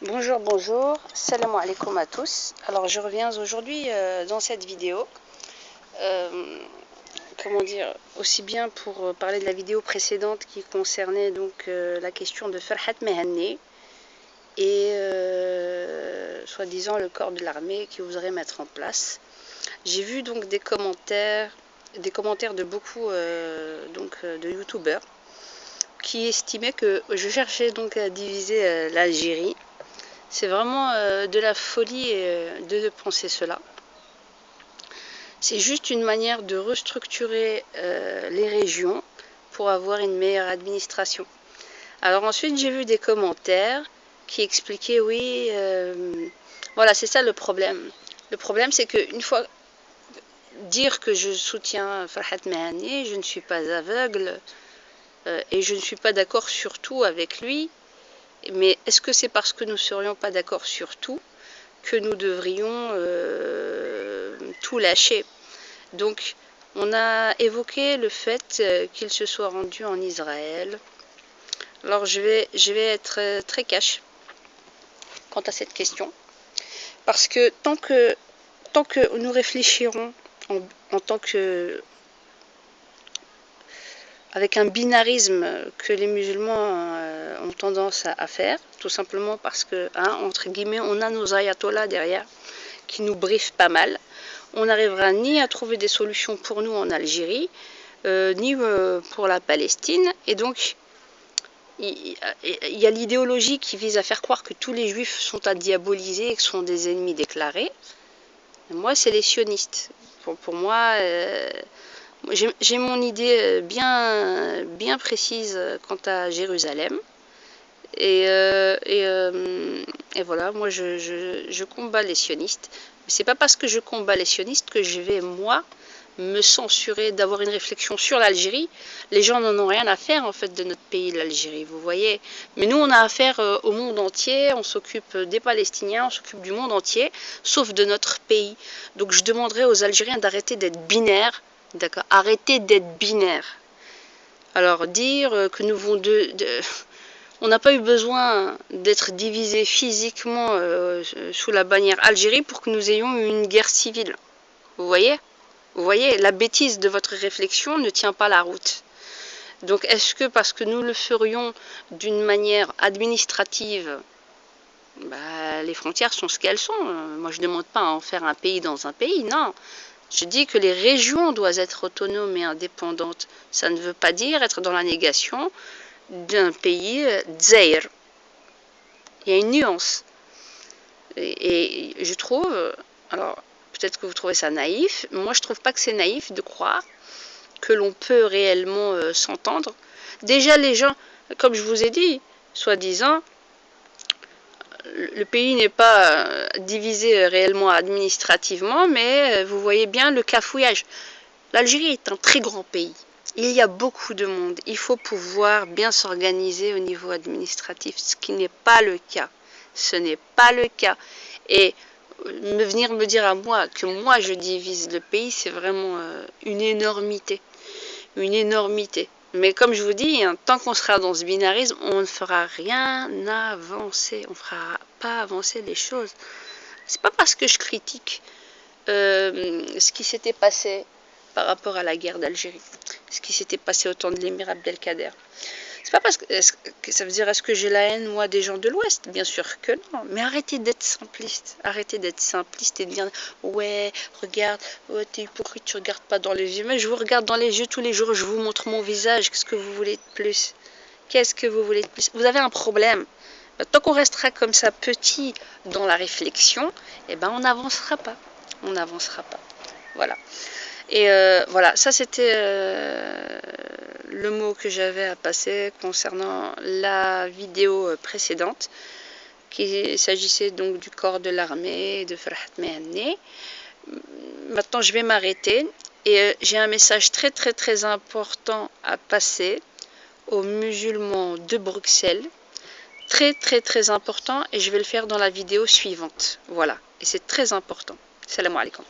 Bonjour, bonjour, salam alaikum à tous. Alors je reviens aujourd'hui dans cette vidéo, comment dire, aussi bien pour parler de la vidéo précédente qui concernait donc la question de Farhat Mehani et soi-disant le corps de l'armée qui voudrait mettre en place. J'ai vu donc des commentaires de beaucoup de youtubeurs qui estimaient que je cherchais donc à diviser l'Algérie. C'est vraiment de la folie de penser cela. C'est juste une manière de restructurer les régions pour avoir une meilleure administration. Alors ensuite, j'ai vu des commentaires qui expliquaient, oui, voilà, c'est ça le problème. Le problème, c'est qu'une fois, dire que je soutiens Farhat Mehani, je ne suis pas aveugle et je ne suis pas d'accord sur tout avec lui. Mais est-ce que c'est parce que nous ne serions pas d'accord sur tout que nous devrions tout lâcher? Donc, on a évoqué le fait qu'il se soit rendu en Israël. Alors, je vais être très cash quant à cette question. Parce que tant que nous réfléchirons en tant que avec un binarisme que les musulmans ont tendance à faire, tout simplement parce que, entre guillemets, on a nos ayatollahs derrière qui nous briefent pas mal. On n'arrivera ni à trouver des solutions pour nous en Algérie, ni pour la Palestine. Et donc, il y a l'idéologie qui vise à faire croire que tous les juifs sont à diaboliser et que sont des ennemis déclarés. Moi, c'est les sionistes. Pour moi, j'ai mon idée bien précise quant à Jérusalem. Et voilà, moi je combats les sionistes. Mais c'est pas parce que je combats les sionistes que je vais, moi, me censurer d'avoir une réflexion sur l'Algérie. Les gens n'en ont rien à faire, en fait, de notre pays, l'Algérie, vous voyez. Mais nous, on a affaire au monde entier, on s'occupe des Palestiniens, on s'occupe du monde entier, sauf de notre pays. Donc je demanderai aux Algériens d'arrêter d'être binaires, d'accord? Arrêtez d'être binaires. Alors dire que nous voulons on n'a pas eu besoin d'être divisés physiquement sous la bannière Algérie pour que nous ayons une guerre civile. Vous voyez? Vous voyez, la bêtise de votre réflexion ne tient pas la route. Donc, est-ce que parce que nous le ferions d'une manière administrative, les frontières sont ce qu'elles sont. Moi, je ne demande pas à en faire un pays dans un pays, non. Je dis que les régions doivent être autonomes et indépendantes. Ça ne veut pas dire être dans la négation d'un pays Dzaïr. Il y a une nuance. Et je trouve, alors peut-être que vous trouvez ça naïf, moi je trouve pas que c'est naïf de croire que l'on peut réellement s'entendre. Déjà les gens, comme je vous ai dit, soi-disant, le pays n'est pas divisé réellement administrativement, mais vous voyez bien le cafouillage. L'Algérie est un très grand pays. Il y a beaucoup de monde. Il faut pouvoir bien s'organiser au niveau administratif, ce qui n'est pas le cas. Ce n'est pas le cas. Et venir me dire à moi que moi je divise le pays, c'est vraiment une énormité. Une énormité. Mais comme je vous dis, tant qu'on sera dans ce binarisme, on ne fera rien avancer. On ne fera pas avancer les choses. C'est pas parce que je critique ce qui s'était passé par rapport à la guerre d'Algérie, ce qui s'était passé au temps de l'émir Abdelkader. C'est pas parce que ça veut dire est-ce que j'ai la haine moi des gens de l'Ouest, bien sûr que non, mais arrêtez d'être simpliste, et de dire ouais regarde, ouais, t'es hypocrite, tu regardes pas dans les yeux, mais je vous regarde dans les yeux tous les jours, je vous montre mon visage, qu'est-ce que vous voulez de plus? Qu'est-ce que vous voulez de plus? Vous avez un problème. Tant qu'on restera comme ça petit dans la réflexion, eh ben on n'avancera pas, on n'avancera pas, voilà. Et voilà, ça c'était le mot que j'avais à passer concernant la vidéo précédente, qui s'agissait donc du corps de l'armée de Farhat Mehani. Maintenant je vais m'arrêter et j'ai un message très important à passer aux musulmans de Bruxelles, très important, et je vais le faire dans la vidéo suivante. Voilà, et c'est très important. Salam alaikum.